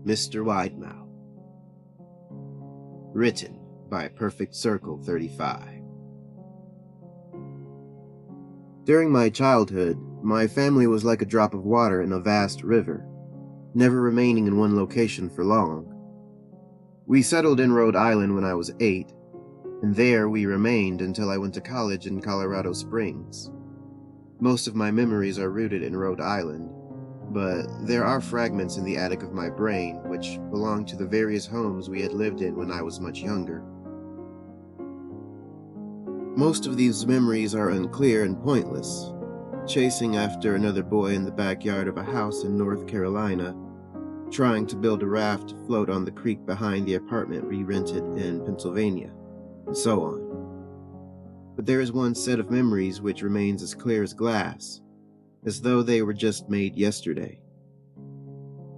Mr. Widemouth. Written by perfectcircle35. During my childhood, my family was like a drop of water in a vast river, never remaining in one location for long. We settled in Rhode Island when I was 8, and there we remained until I went to college in Colorado Springs. Most of my memories are rooted in Rhode Island, but there are fragments in the attic of my brain which belong to the various homes we had lived in when I was much younger. Most of these memories are unclear and pointless, chasing after another boy in the backyard of a house in North Carolina, trying to build a raft to float on the creek behind the apartment we rented in Pennsylvania, and so on. But there is one set of memories which remains as clear as glass, as though they were just made yesterday.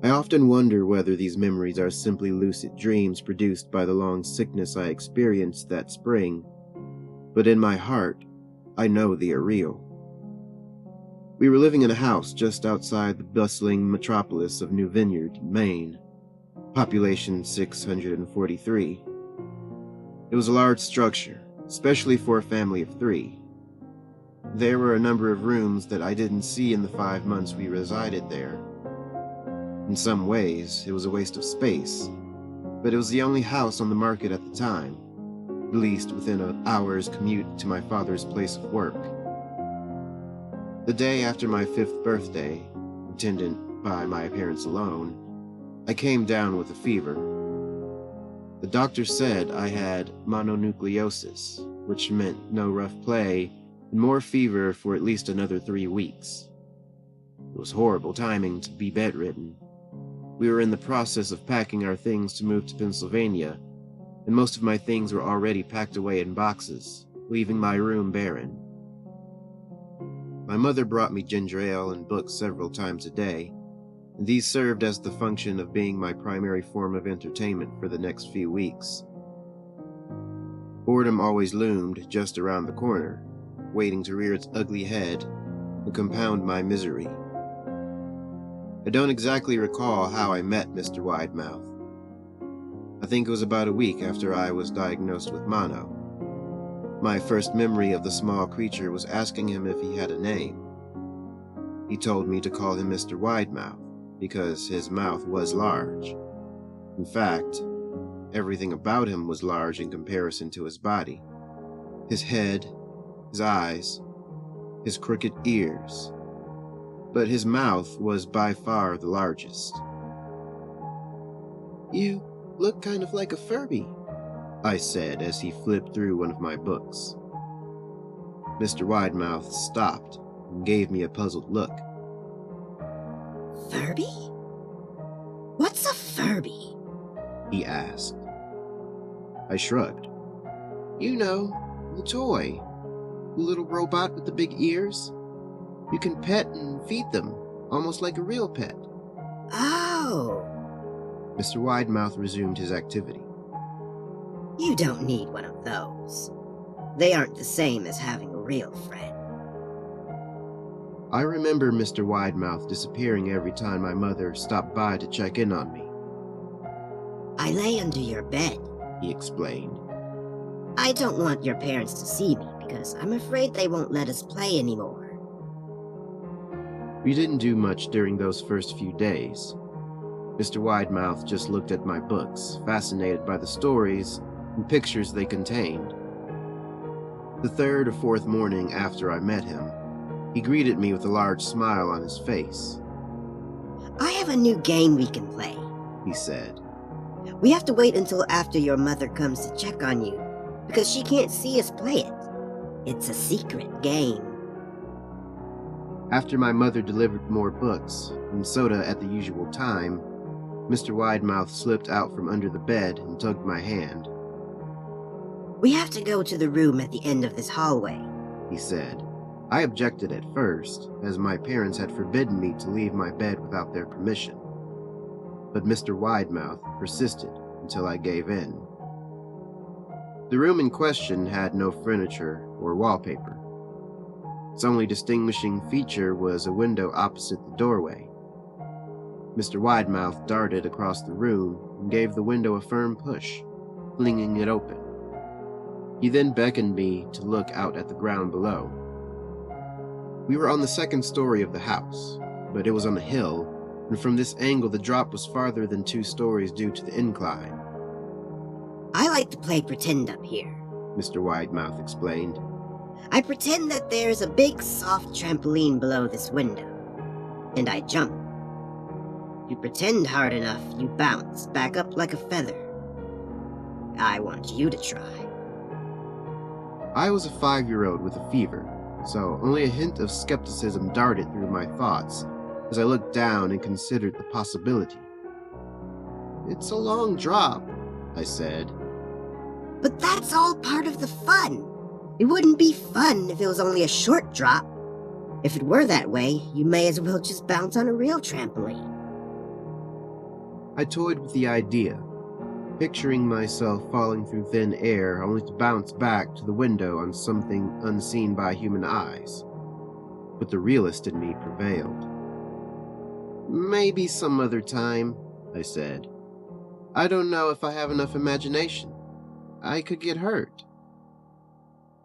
I often wonder whether these memories are simply lucid dreams produced by the long sickness I experienced that spring, but in my heart, I know they are real. We were living in a house just outside the bustling metropolis of New Vineyard, Maine, population 643. It was a large structure, especially for a family of 3. There were a number of rooms that I didn't see in the 5 months we resided there. In some ways, it was a waste of space, but it was the only house on the market at the time, at least within an hour's commute to my father's place of work. The day after my 5th birthday, attended by my parents alone, I came down with a fever. The doctor said I had mononucleosis, which meant no rough play and more fever for at least another 3 weeks. It was horrible timing to be bedridden. We were in the process of packing our things to move to Pennsylvania, and most of my things were already packed away in boxes, leaving my room barren. My mother brought me ginger ale and books several times a day, and these served as the function of being my primary form of entertainment for the next few weeks. Boredom always loomed just around the corner, waiting to rear its ugly head and compound my misery. I don't exactly recall how I met Mr. Widemouth. I think it was about a week after I was diagnosed with mono. My first memory of the small creature was asking him if he had a name. He told me to call him Mr. Widemouth because his mouth was large. In fact, everything about him was large in comparison to his body. His head, his eyes, his crooked ears. But his mouth was by far the largest. "You look kind of like a Furby," I said as he flipped through one of my books. Mr. Widemouth stopped and gave me a puzzled look. "Furby? What's a Furby?" he asked. I shrugged. "You know, the toy. The little robot with the big ears. You can pet and feed them, almost like a real pet." Oh, Mr. Widemouth resumed his activity. you don't need one of those. They aren't the same as having a real friend. I remember Mr. Widemouth disappearing every time my mother stopped by to check in on me. "I lay under your bed," he explained. "I don't want your parents to see me because I'm afraid they won't let us play anymore." We didn't do much during those first few days. Mr. Widemouth just looked at my books, fascinated by the stories and pictures they contained. The 3rd or 4th morning after I met him, he greeted me with a large smile on his face. "I have a new game we can play," he said. "We have to wait until after your mother comes to check on you, because she can't see us play it. It's a secret game." After my mother delivered more books and soda at the usual time, Mr. Widemouth slipped out from under the bed and tugged my hand. "We have to go to the room at the end of this hallway," he said. I objected at first, as my parents had forbidden me to leave my bed without their permission. But Mr. Widemouth persisted until I gave in. The room in question had no furniture or wallpaper. Its only distinguishing feature was a window opposite the doorway. Mr. Widemouth darted across the room and gave the window a firm push, flinging it open. He then beckoned me to look out at the ground below. We were on the second story of the house, but it was on a hill, and from this angle the drop was farther than 2 stories due to the incline. I like to play pretend up here, Mr. Widemouth explained. I pretend that there's a big soft trampoline below this window, and I jump. You pretend hard enough, you bounce back up like a feather. I want you to try. I was a 5-year-old with a fever, so only a hint of skepticism darted through my thoughts as I looked down and considered the possibility. "It's a long drop," I said. But that's all part of the fun. It wouldn't be fun if it was only a short drop. If it were that way, you may as well just bounce on a real trampoline. I toyed with the idea, picturing myself falling through thin air only to bounce back to the window on something unseen by human eyes. But the realist in me prevailed. "Maybe some other time," I said. "I don't know if I have enough imagination. I could get hurt."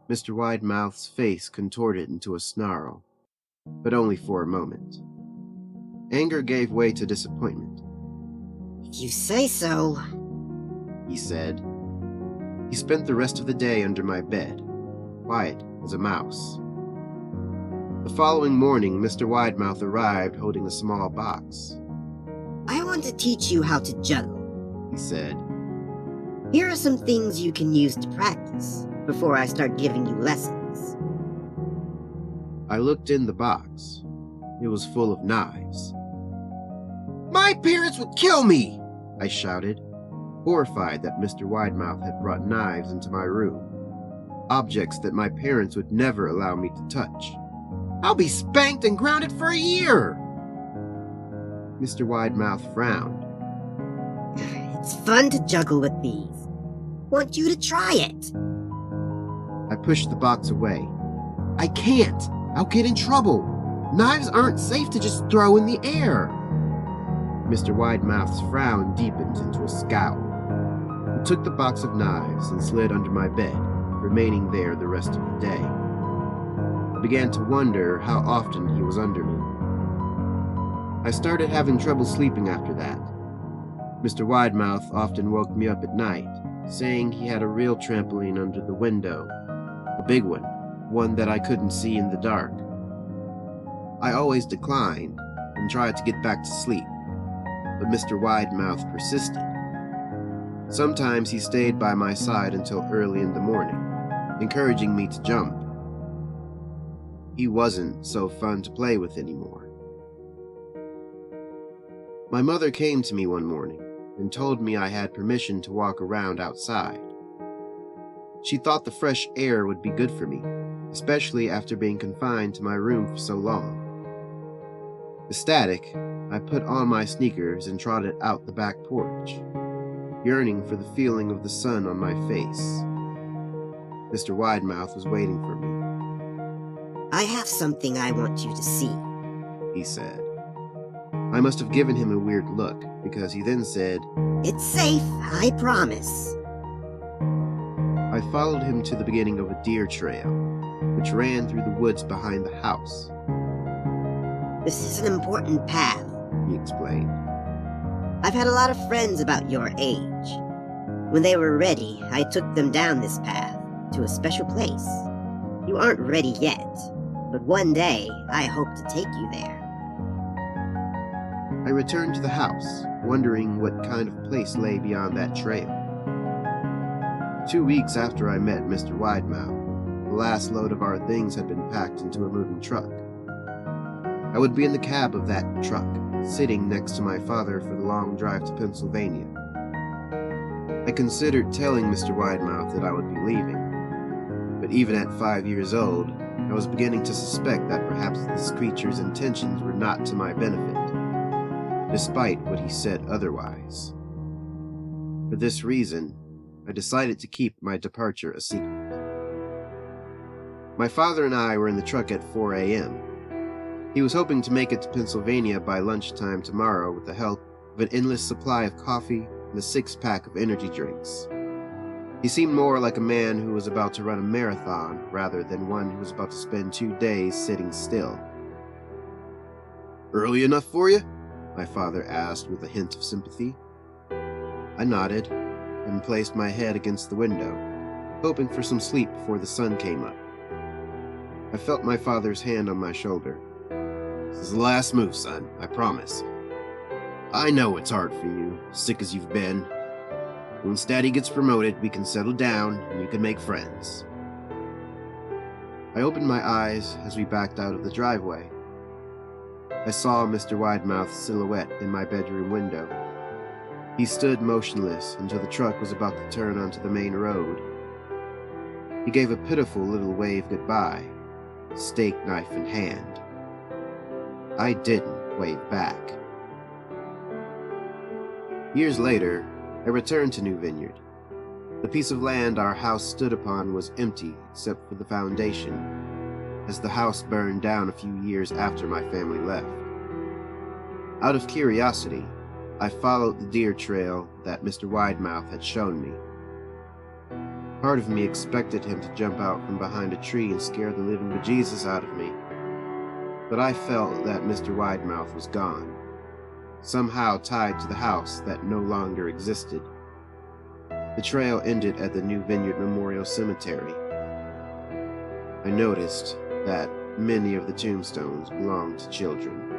Mr. Widemouth's face contorted into a snarl, but only for a moment. Anger gave way to disappointment. If you say so, he said. He spent the rest of the day under my bed, quiet as a mouse. The following morning, Mr. Widemouth arrived holding a small box. I want to teach you how to juggle, he said. Here are some things you can use to practice before I start giving you lessons. I looked in the box. It was full of knives. "My parents would kill me!" I shouted, horrified that Mr. Widemouth had brought knives into my room, objects that my parents would never allow me to touch. "I'll be spanked and grounded for a year!" Mr. Widemouth frowned. It's fun to juggle with these. Want you to try it. I pushed the box away. "I can't! I'll get in trouble! Knives aren't safe to just throw in the air!" Mr. Widemouth's frown deepened into a scowl. He took the box of knives and slid under my bed, remaining there the rest of the day. I began to wonder how often he was under me. I started having trouble sleeping after that. Mr. Widemouth often woke me up at night, saying he had a real trampoline under the window, a big one that I couldn't see in the dark. I always declined and tried to get back to sleep, but Mr. Widemouth persisted. Sometimes he stayed by my side until early in the morning, encouraging me to jump. He wasn't so fun to play with anymore. My mother came to me one morning and told me I had permission to walk around outside. She thought the fresh air would be good for me, especially after being confined to my room for so long. Ecstatic, I put on my sneakers and trotted out the back porch, yearning for the feeling of the sun on my face. Mr. Widemouth was waiting for me. I have something I want you to see, he said. I must have given him a weird look, because he then said, It's safe, I promise. I followed him to the beginning of a deer trail, which ran through the woods behind the house. This is an important path, he explained. I've had a lot of friends about your age. When they were ready, I took them down this path to a special place. You aren't ready yet, but one day I hope to take you there. I returned to the house, wondering what kind of place lay beyond that trail. 2 weeks after I met Mr. Widemouth, the last load of our things had been packed into a moving truck. I would be in the cab of that truck, sitting next to my father for the long drive to Pennsylvania. I considered telling Mr. Widemouth that I would be leaving, but even at 5 years old, I was beginning to suspect that perhaps this creature's intentions were not to my benefit, despite what he said otherwise. For this reason, I decided to keep my departure a secret. My father and I were in the truck at 4 a.m. He was hoping to make it to Pennsylvania by lunchtime tomorrow with the help of an endless supply of coffee and a 6-pack of energy drinks. He seemed more like a man who was about to run a marathon rather than one who was about to spend 2 days sitting still. "Early enough for you?" my father asked with a hint of sympathy. I nodded and placed my head against the window, hoping for some sleep before the sun came up. I felt my father's hand on my shoulder. "This is the last move, son, I promise. I know it's hard for you, sick as you've been. Once Daddy gets promoted, we can settle down and you can make friends." I opened my eyes as we backed out of the driveway. I saw Mr. Widemouth's silhouette in my bedroom window. He stood motionless until the truck was about to turn onto the main road. He gave a pitiful little wave goodbye, steak knife in hand. I didn't wave back. Years later, I returned to New Vineyard. The piece of land our house stood upon was empty except for the foundation, as the house burned down a few years after my family left. Out of curiosity, I followed the deer trail that Mr. Widemouth had shown me. Part of me expected him to jump out from behind a tree and scare the living bejesus out of me, but I felt that Mr. Widemouth was gone, somehow tied to the house that no longer existed. The trail ended at the New Vineyard Memorial Cemetery. I noticed that many of the tombstones belonged to children.